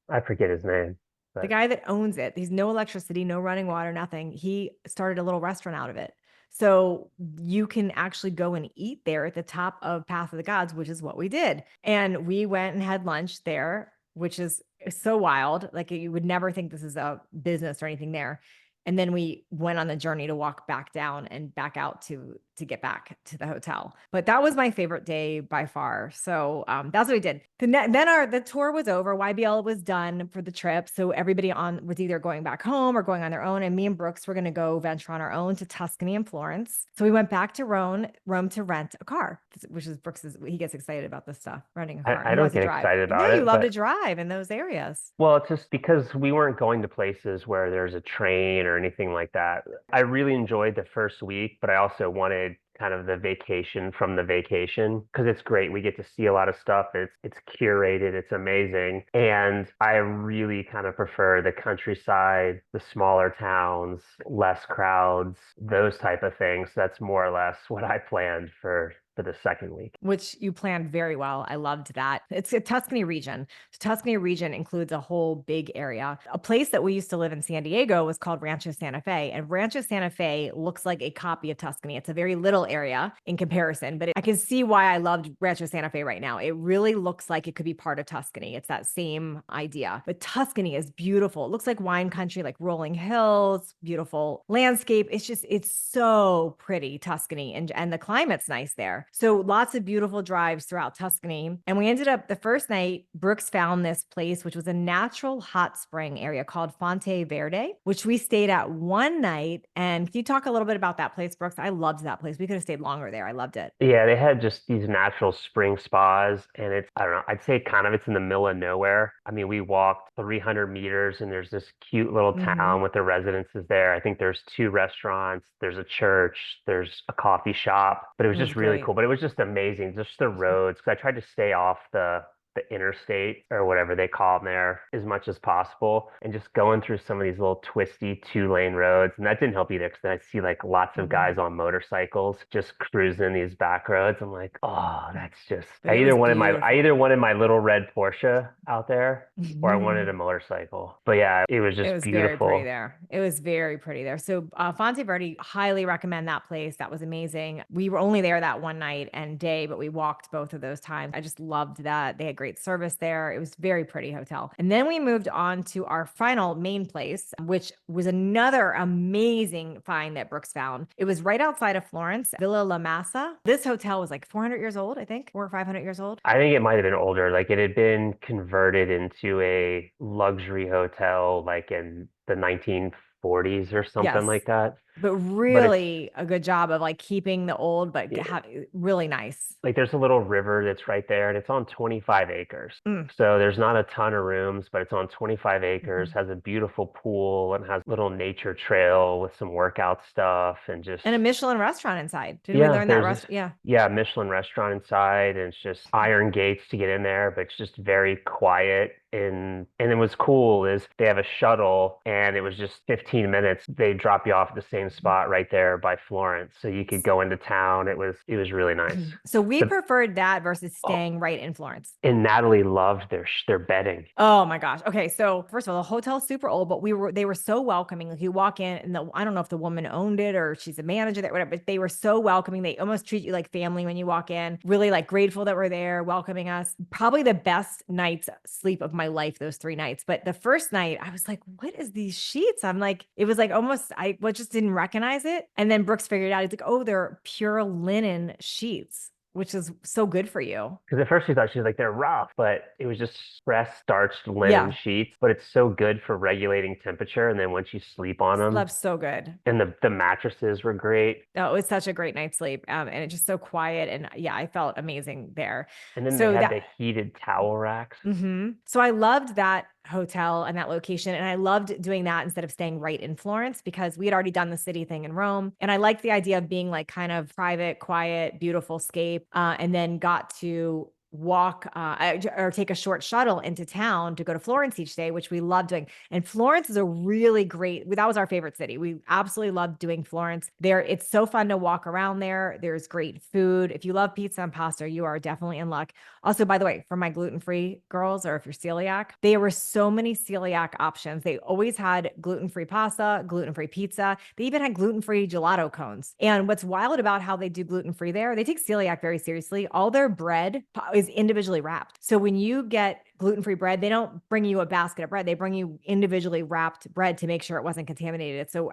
I forget his name, The but guy that owns it, he's no electricity, no running water, nothing. He started a little restaurant out of it. So you can actually go and eat there at the top of Path of the Gods, which is what we did. And we went and had lunch there, which is so wild. You would never think this is a business or anything there. And then we went on the journey to walk back down and back out to get back to the hotel. But that was my favorite day by far. So that's what we did. The tour was over. YBL was done for the trip. So everybody on was either going back home or going on their own. And me and Brooks were going to go venture on our own to Tuscany and Florence. So we went back to Rome to rent a car, which is he gets excited about this stuff, renting a car. I He don't wants to get drive. excited No, about you it. love to But drive in those areas. well, it's just because we weren't going to places where there's a train or anything like that. I really enjoyed the first week, but I also wanted kind of the vacation from the vacation because it's great. We get to see a lot of stuff. It's curated, it's amazing. And I really kind of prefer the countryside, the smaller towns, less crowds, those type of things. That's more or less what I planned for for the second week. which you planned very well. I loved that. It's a Tuscany region. The Tuscany region includes a whole big area. A place that we used to live in San Diego was called Rancho Santa Fe. And Rancho Santa Fe looks like a copy of Tuscany. It's a very little area in comparison, but I can see why I loved Rancho Santa Fe right now. It really looks like it could be part of Tuscany. It's that same idea. But Tuscany is beautiful. It looks like wine country, like rolling hills, beautiful landscape. It's so pretty, Tuscany. And the climate's nice there. So lots of beautiful drives throughout Tuscany. And we ended up the first night, Brooks found this place, which was a natural hot spring area called Fonte Verde, which we stayed at one night. And can you talk a little bit about that place, Brooks? I loved that place. We could have stayed longer there. I loved it. Yeah, they had just these natural spring spas, and it's, I don't know, I'd say kind of it's in the middle of nowhere. I mean, we walked 300 meters, and there's this cute little Mm-hmm. town with the residences there. I think there's two restaurants, there's a church, there's a coffee shop, but it was It was just really great. cool. But it was just amazing, just the roads, because I tried to stay off the interstate or whatever they call them there as much as possible, and just going through some of these little twisty 2-lane roads. And that didn't help either because I see like lots of Mhm. guys on motorcycles just cruising these back roads. I'm like, oh, that's just, But it was I beautiful. either wanted my little red Porsche out there or I wanted a motorcycle. But yeah, it was It just was very pretty beautiful. there. It was very pretty there. So Fonte Verde, highly recommend that place. That was amazing. We were only there that one night and day, but we walked both of those times. I just loved that. They had great service there. It was very pretty hotel. And then we moved on to our final main place, which was another amazing find that Brooks found. It was right outside of Florence, Villa La Massa. This hotel was like 400 years old, I think, or 500 years old. I think it might have been older. Like it had been converted into a luxury hotel like in the 1940s or something Yes. like that. But But it's really a good job of like keeping the old, but yeah, really nice. like there's a little river that's right there and it's on 25 acres. Mm. So there's not a ton of rooms, but it's on 25 acres, Mhm. has a beautiful pool and has a little nature trail with some workout stuff and just And a Michelin restaurant inside. Didn't we yeah, learn that there's this restaurant? Yeah. yeah, Michelin restaurant inside and it's just iron gates to get in there, but it's just very quiet and it was cool is they have a shuttle and it was just 15 minutes. They drop you off at the same spot right there by Florence. So you could go into town. It was really nice. So we The preferred that versus oh, staying right in Florence. and Natalie loved their bedding. Oh my gosh. Okay. So first of all, the hotel's super old, but they were so welcoming. Like you walk in and I don't know if the woman owned it or she's a manager there, whatever, but they were so welcoming. They almost treat you like family when you walk in, really like grateful that we're there, welcoming us. Probably the best night's sleep of my life, those 3 nights. But the first night I was like, what is these sheets? I'm like, it was like almost, just didn't recognize it. And then Brooks figured it out. He's like, oh, they're pure linen sheets, which is so good for you. Because at first she thought she was like they're rough, but it was just pressed starched linen Yeah. sheets. But it's so good for regulating temperature. And then once you sleep on them, Slept so good. and the mattresses were great. Oh, it was such a great night's sleep. And it's just so quiet. And yeah, I felt amazing there. And then they So had that, the heated towel racks. so I loved that hotel and that location. And I loved doing that instead of staying right in Florence because we had already done the city thing in Rome. And I liked the idea of being like kind of private, quiet, beautiful scape. And then got to walk or take a short shuttle into town to go to Florence each day, which we love doing. And Florence is a really great, that was our favorite city. We absolutely loved doing Florence there. It's so fun to walk around there. There's great food. If you love pizza and pasta, you are definitely in luck. Also, by the way, for my gluten-free girls, or if you're celiac, there were so many celiac options. They always had gluten-free pasta, gluten-free pizza. They even had gluten-free gelato cones. And what's wild about how they do gluten-free there, they take celiac very seriously. All their bread is individually wrapped. So when you get gluten-free bread, they don't bring you a basket of bread. They bring you individually wrapped bread to make sure it wasn't contaminated. So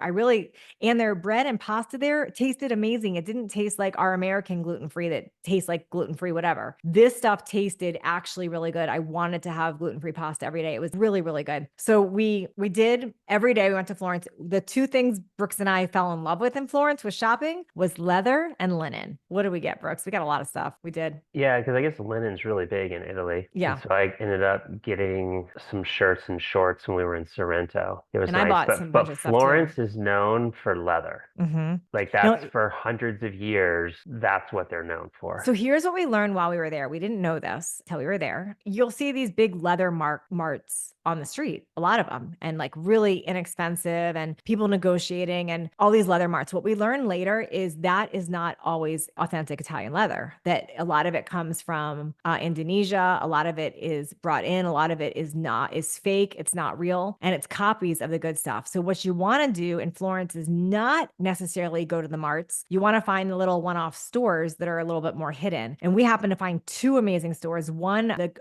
and their bread and pasta there tasted amazing. It didn't taste like our American gluten-free that tastes like gluten-free, whatever. This stuff tasted actually really good. I wanted to have gluten-free pasta every day. It was really, really good. So we did every day. We went to Florence. The two things Brooks and I fell in love with in Florence was shopping was leather and linen. What did we get, Brooks? We got a lot of stuff. We did. Yeah, because I guess linen's really big in Italy. And Yeah. so I ended up getting some shirts and shorts when we were in Sorrento. It was And I nice. bought But some bunch but of stuff too. Florence is known for leather. Mm-hmm. Like No, that's for hundreds of years, that's what they're known for. so here's what we learned while we were there. We didn't know this till we were there. You'll see these big leather marts on the street, a lot of them, and like really inexpensive and people negotiating and all these leather marks. What we learned later is that is not always authentic Italian leather, that a lot of it comes from Indonesia. A lot of it is brought in. A lot of it is fake. It's not real. And it's copies of the good stuff. So what you want to do in Florence is not necessarily go to the marts. You want to find the little one-off stores that are a little bit more hidden. And we happened to find two amazing stores. One, the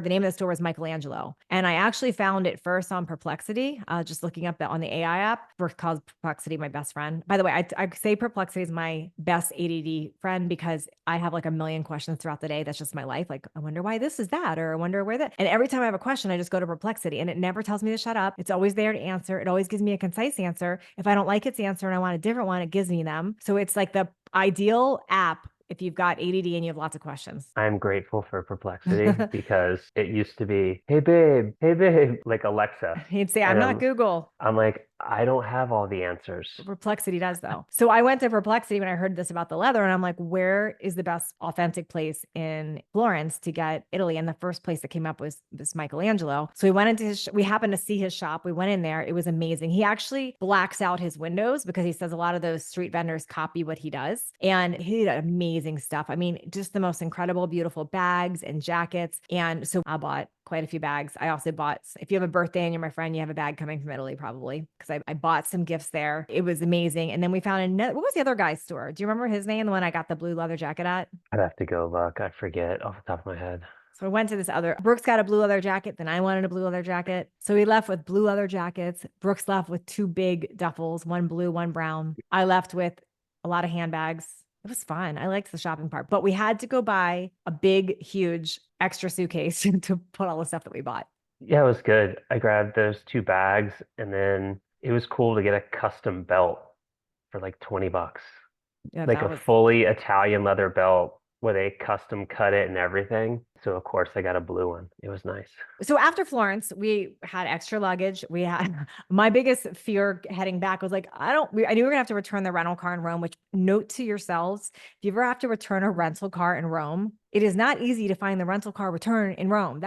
name of the store was Michelangelo. And I actually found it first on Perplexity, just looking up on the AI app. Brooke calls Perplexity my best friend. By the way, I say Perplexity is my best ADD friend because I have like a million questions throughout the day. That's just my life. Like, I wonder why this is that, or I wonder where that. And every time I have a question, I just go to Perplexity and it never tells me to shut up. It's always there to answer. It always gives me a concise answer. If I don't like its answer and I want a different one, it gives me them. So it's like the ideal app if you've got ADD and you have lots of questions. I'm grateful for Perplexity because it used to be, hey babe, like Alexa. He'd say, I'm And not Google. I'm like, I don't have all the answers. Perplexity does though. So I went to Perplexity when I heard this about the leather and I'm like, where is the best authentic place in Florence to get Italy? And the first place that came up was this Michelangelo. So we went into we happened to see his shop. We went in there. It was amazing. He actually blacks out his windows because he says a lot of those street vendors copy what he does. And he did amazing stuff. I mean, just the most incredible, beautiful bags and jackets. And so I bought quite a few bags. I also bought, if you have a birthday and you're my friend, you have a bag coming from Italy probably, because I bought some gifts there. It was amazing. And then we found another, what was the other guy's store? Do you remember his name? The one I got the blue leather jacket at? I'd have to go look. I forget off the top of my head. So I went to this other, Brooks got a blue leather jacket. Then I wanted a blue leather jacket. So we left with blue leather jackets. Brooks left with two big duffels, one blue, one brown. I left with a lot of handbags. It was fun. I liked the shopping part, but we had to go buy a big, huge extra suitcase to put all the stuff that we bought. Yeah, it was good. I grabbed those two bags and then it was cool to get a custom belt for like 20 bucks. Yeah, Like that a was fully Italian leather belt where they custom cut it and everything. So of course I got a blue one. It was nice. so after Florence, we had extra luggage. We had my biggest fear heading back was like, I knew we were gonna have to return the rental car in Rome, which note to yourselves, if you ever have to return a rental car in Rome, it is not easy to find the rental car return in Rome.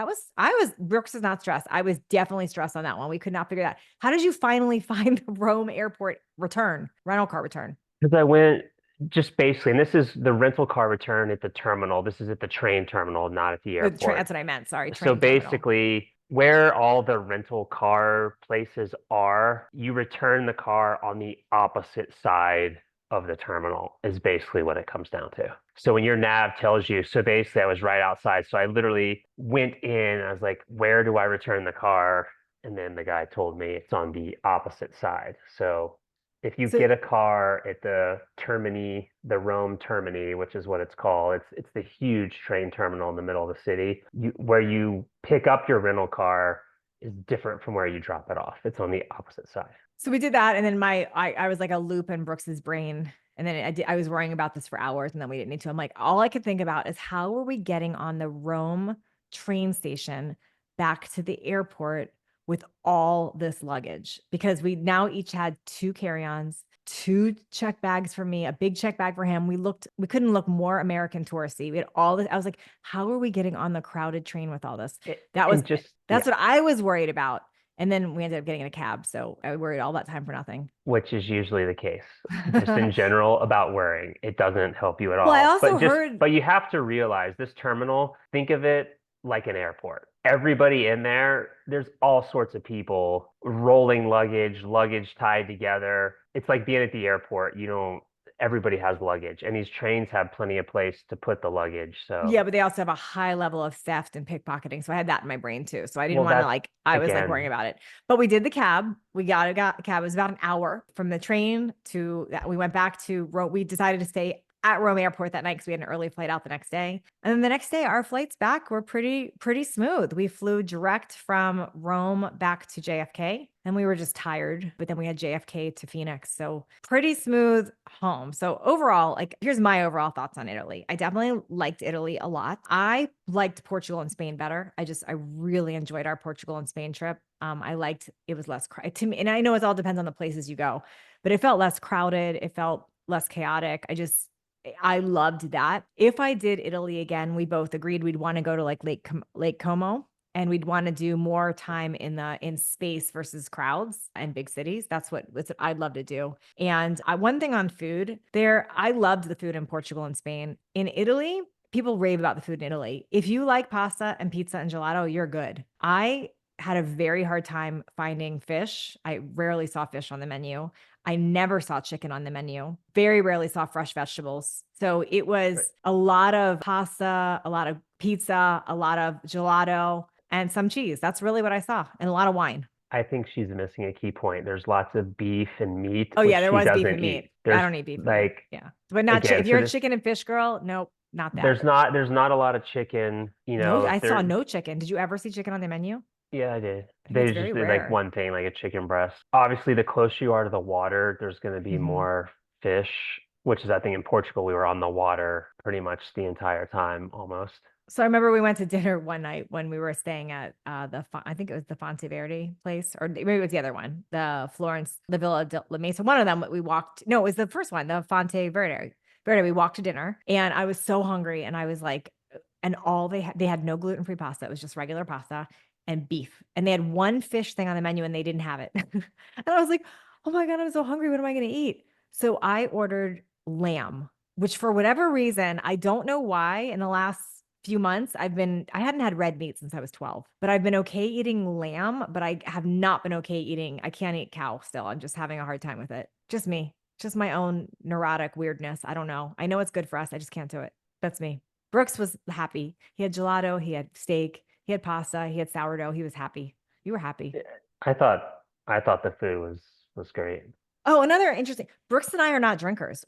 Brooks is not stressed. I was definitely stressed on that one. We could not figure that. How did you finally find the Rome airport rental car return? Because I went just basically, and this is the rental car return at the terminal. This is at the train terminal, not at the airport. That's what I meant. Sorry, So train terminal. basically, where all the rental car places are, you return the car on the opposite side of the terminal, is basically what it comes down to. So when your nav tells you, so basically I was right outside. So I literally went in, I was like, where do I return the car? And then the guy told me it's on the opposite side. So if you So get a car at the Termini, the Rome Termini, which is what it's called, it's the huge train terminal in the middle of the city. Where you pick up your rental car is different from where you drop it off. It's on the opposite side. So we did that, and then I was like a loop in Brooks's brain, and then I was worrying about this for hours, and then we didn't need to. I'm like, all I could think about is how are we getting on the Rome train station back to the airport with all this luggage? Because we now each had two carry-ons, two check bags for me, a big check bag for him. We couldn't look more American touristy. We had all this. I was like, how are we getting on the crowded train with all this? That's what I was worried about. And then we ended up getting in a cab. So I worried all that time for nothing. Which is usually the case, just in general about worrying. It doesn't help you at all. Well, I also heard. But you have to realize this terminal, think of it like an airport. Everybody in there's all sorts of people rolling luggage tied together. It's like being at the airport. Everybody has luggage, and these trains have plenty of place to put the luggage. So Yeah, but they also have a high level of theft and pickpocketing. So I had that in my brain too. So I didn't want to I was like worrying about it. But we did the cab. We got a cab. It was about an hour from the train to that. We went back to Rome. We decided to stay at Rome Airport that night because we had an early flight out the next day. And then the next day, our flights back were pretty smooth. We flew direct from Rome back to JFK, and we were just tired. But then we had JFK to Phoenix, so pretty smooth home. So overall, like here's my overall thoughts on Italy. I definitely liked Italy a lot. I liked Portugal and Spain better. I really enjoyed our Portugal and Spain trip. I liked it was less to me, and I know it all depends on the places you go, but it felt less crowded. It felt less chaotic. I loved that. If I did Italy again, we both agreed we'd want to go to like Lake Como. and we'd want to do more time in space versus crowds and big cities. That's what I'd love to do. And one thing on food there, I loved the food in Portugal and Spain. In Italy, people rave about the food in Italy. If you like pasta and pizza and gelato, you're good. I had a very hard time finding fish. I rarely saw fish on the menu. I never saw chicken on the menu. Very rarely saw fresh vegetables. So it Right. was a lot of pasta, a lot of pizza, a lot of gelato, and some cheese. That's really what I saw, and a lot of wine. I think she's missing a key point. There's lots of beef and meat, Oh which yeah, there she was beef doesn't and eat. meat. I There's don't eat beef and meat. like, Yeah, but not again, if so you're a this, chicken and fish girl, nope, not that. there's not a lot of chicken, No, I saw no chicken. Did you ever see chicken on the menu? yeah, I did. I think it's They very just did like rare. one thing, like a chicken breast. Obviously, the closer you are to the water, there's going to be Mhm. more fish, which is, I think, in Portugal, we were on the water pretty much the entire time almost. So I remember we went to dinner one night when we were staying at I think it was the Fonte Verde place, or maybe it was the other one, the Florence, the Villa de La Mesa. One of them we walked. No, it was the first one, the Fonte Verde. Verde. We walked to dinner, and I was so hungry, and I was like, and all they had no gluten-free pasta. It was just regular pasta and beef, and they had one fish thing on the menu, and they didn't have it. And I was like, oh my god, I'm so hungry. What am I going to eat? So I ordered lamb, which for whatever reason, I don't know why in the last few months I hadn't had red meat since I was 12, but I've been okay eating lamb, but I have not been okay eating, I can't eat cow still. I'm just having a hard time with it. Just me, just my own neurotic weirdness. I don't know. I know it's good for us. I just can't do it. That's me. Brooks was happy. He had gelato, he had steak, he had pasta, he had sourdough. He was happy. You were happy. Yeah, I thought I thought the food was great. Oh, another interesting. Brooks and I are not drinkers.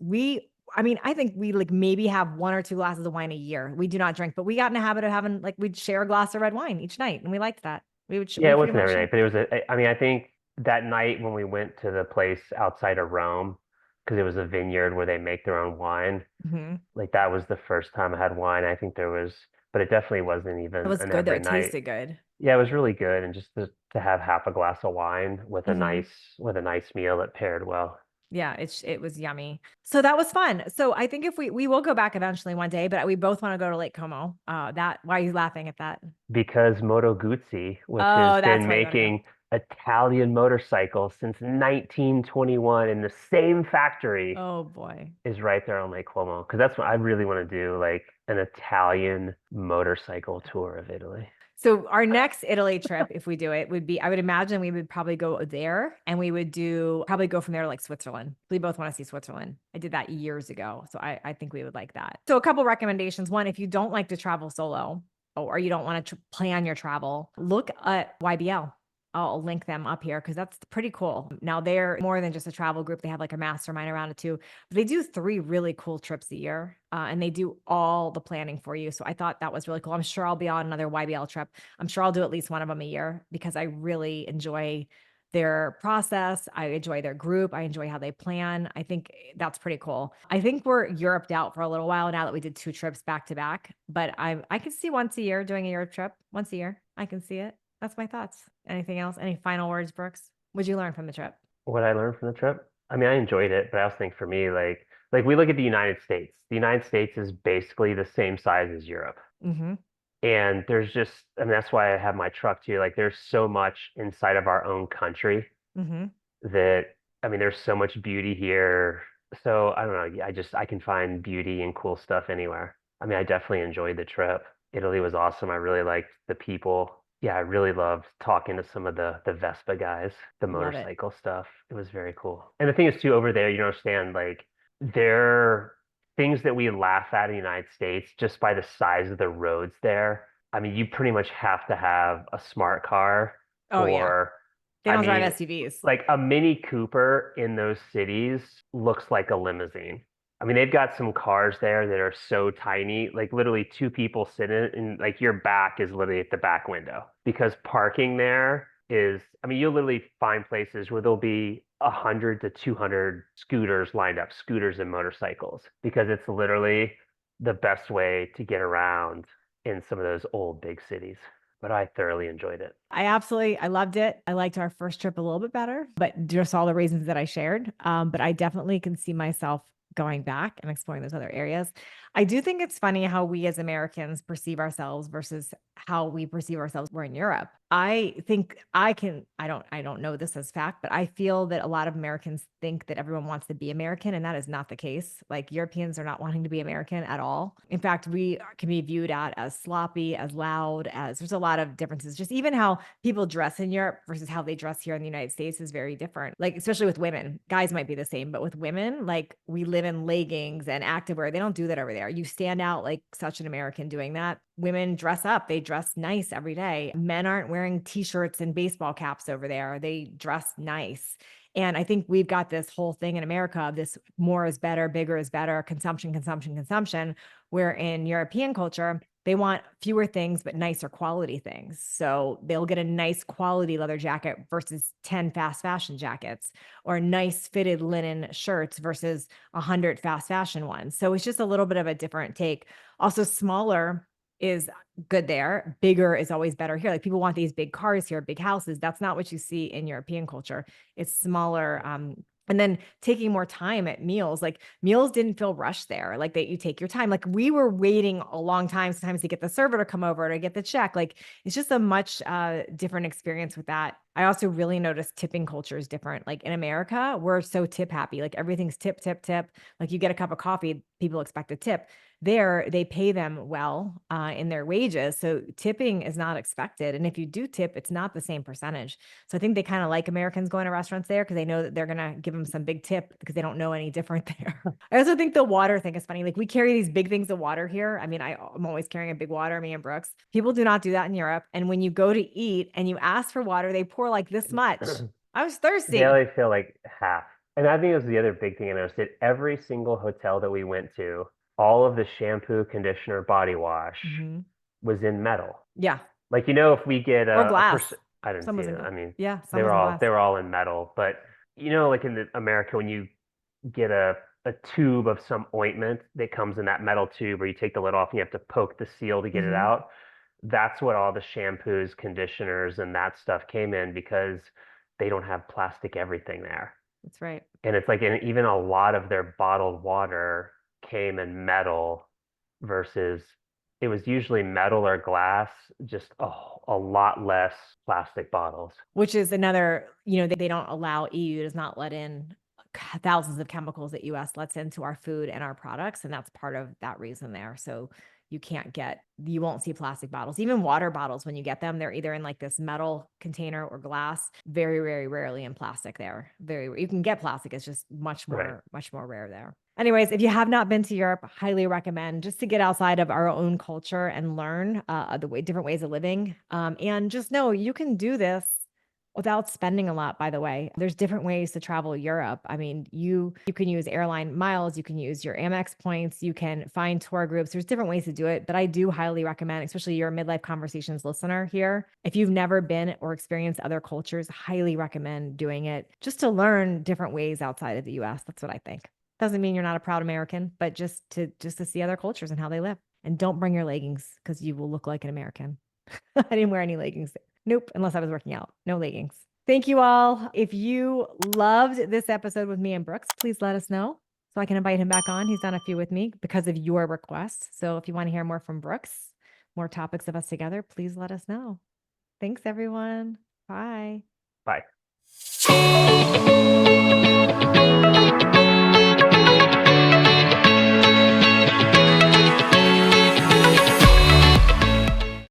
I mean, I think we like maybe have one or two glasses of wine a year. We do not drink, but we got in the habit of having like we'd share a glass of red wine each night, and we liked that. Yeah, We it pretty wasn't much every shared. night, but it was I mean, I think that night when we went to the place outside of Rome, because it was a vineyard where they make their own wine, Mhm. like that was the first time I had wine. I think there was, but it definitely wasn't It even was an good though. every It night. tasted good. Yeah, it was really good, and just to have half a glass of wine Mhm. with a nice meal that paired well. Yeah, it was yummy. So that was fun. So I think if we will go back eventually one day, but we both want to go to Lake Como. That why are you laughing at that? Because Moto Guzzi, which has Oh, that's been why you want to go. making Italian motorcycles since 1921 in the same factory, Oh boy. is right there on Lake Como. Because that's what I really want to do, like an Italian motorcycle tour of Italy. So our next Italy trip, if we do it, would be, I would imagine we would probably go there and we would do probably go from there to like Switzerland. We both want to see Switzerland. I did that years ago. So I think we would like that. So a couple recommendations. One, if you don't like to travel solo or you don't want to plan your travel, look at YBL. I'll link them up here because that's pretty cool. Now they're more than just a travel group. They have like a mastermind around it too. But they do three really cool trips a year, and they do all the planning for you. So I thought that was really cool. I'm sure I'll be on another YBL trip. I'm sure I'll do at least one of them a year because I really enjoy their process. I enjoy their group. I enjoy how they plan. I think that's pretty cool. I think we're Europed out for a little while now that we did two trips back to back, but I can see once a year doing a Europe trip. Once a year, I can see it. That's my thoughts. Anything else? Any final words, Brooks? What'd you learn from the trip? What I learned from the trip, I mean, I enjoyed it, but I also think for me, like we look at the United States. The United States is basically the same size as Europe. Hmm. And there's just, I mean, that's why I have my truck too. Like, there's so much inside of our own country Hmm. that, I mean, there's so much beauty here. So I don't know. I can find beauty and cool stuff anywhere. I mean, I definitely enjoyed the trip. Italy was awesome. I really liked the people. Yeah, I really loved talking to some of the Vespa guys, the Love it. motorcycle stuff. It was very cool. And the thing is too, over there, you don't understand, like, there things that we laugh at in the United States just by the size of the roads there. I mean, you pretty much have to have a smart car Oh yeah. or, They I don't drive mean, SUVs. like a Mini Cooper in those cities looks like a limousine. I mean, they've got some cars there that are so tiny, like literally two people sit in it, and like your back is literally at the back window because parking there is, I mean, you'll literally find places where there'll be 100 to 200 scooters lined up, scooters and motorcycles, because it's literally the best way to get around in some of those old big cities. But I thoroughly enjoyed it. I loved it. I liked our first trip a little bit better, but just all the reasons that I shared. But I definitely can see myself going back and exploring those other areas. I do think it's funny how we as Americans perceive ourselves versus how we perceive ourselves. We're in Europe. I don't know this as fact, but I feel that a lot of Americans think that everyone wants to be American, and that is not the case. Like Europeans are not wanting to be American at all. In fact, we can be viewed at as sloppy, as loud, as there's a lot of differences. Just even how people dress in Europe versus how they dress here in the United States is very different. Like, especially with women, guys might be the same, but with women, like we live in leggings and activewear. They don't do that over there. You stand out like such an American doing that. Women dress up, they dress nice every day. Men aren't wearing t-shirts and baseball caps over there. They dress nice. And I think we've got this whole thing in America of this more is better, bigger is better, consumption, consumption, consumption, where in European culture, they want fewer things, but nicer quality things. So they'll get a nice quality leather jacket versus 10 fast fashion jackets, or nice fitted linen shirts versus 100 fast fashion ones. So it's just a little bit of a different take. Also, smaller is good there. Bigger is always better here. Like people want these big cars here, big houses. That's not what you see in European culture. It's smaller. And then taking more time at meals, like meals didn't feel rushed there. Like that you take your time. Like we were waiting a long time sometimes to get the server to come over to get the check. Like it's just a much different experience with that. I also really noticed tipping culture is different. Like in America, we're so tip happy. Like everything's tip, tip, tip. Like you get a cup of coffee, people expect a tip. There, they pay them well in their wages. So tipping is not expected. And if you do tip, it's not the same percentage. So I think they kind of like Americans going to restaurants there because they know that they're going to give them some big tip because they don't know any different there. I also think the water thing is funny. Like we carry these big things of water here. I mean, I'm always carrying a big water, me and Brooks. People do not do that in Europe. And when you go to eat and you ask for water, they pour like this much. I was They thirsty. only feel like half. And I think it was the other big thing I noticed at every single hotel that we went to, all of the shampoo, conditioner, body wash Mhm. was in metal. Yeah. Like, if we get Or a glass. person, I didn't Some see was in it. glass. I mean, Yeah. they Some were was in all glass. they were all in metal. But like in America, when you get a tube of some ointment that comes in that metal tube, or you take the lid off and you have to poke the seal to get it Mhm. out. That's what all the shampoos, conditioners, and that stuff came in because they don't have plastic everything there. That's right. And it's like, and even a lot of their bottled water came in metal versus it was usually metal or glass, just a lot less plastic bottles. Which is another, they don't allow, EU does not let in thousands of chemicals that US lets into our food and our products. And that's part of that reason there. So you won't see plastic bottles, even water bottles. When you get them, they're either in like this metal container or glass, very, very rarely in plastic there. You can get plastic. It's just Right. much more rare there. Anyways, if you have not been to Europe, highly recommend just to get outside of our own culture and learn different ways of living. And just know you can do this without spending a lot, by the way. There's different ways to travel Europe. I mean, you can use airline miles, you can use your Amex points, you can find tour groups. There's different ways to do it, but I do highly recommend, especially your midlife conversations listener here. If you've never been or experienced other cultures, highly recommend doing it just to learn different ways outside of the US. That's what I think. Doesn't mean you're not a proud American, but just to see other cultures and how they live. And don't bring your leggings because you will look like an American. I didn't wear any leggings. Nope, unless I was working out. No leggings. Thank you all. If you loved this episode with me and Brooks, please let us know so I can invite him back on. He's done a few with me because of your requests. So if you want to hear more from Brooks, more topics of us together, please let us know. Thanks, everyone. Bye. Bye.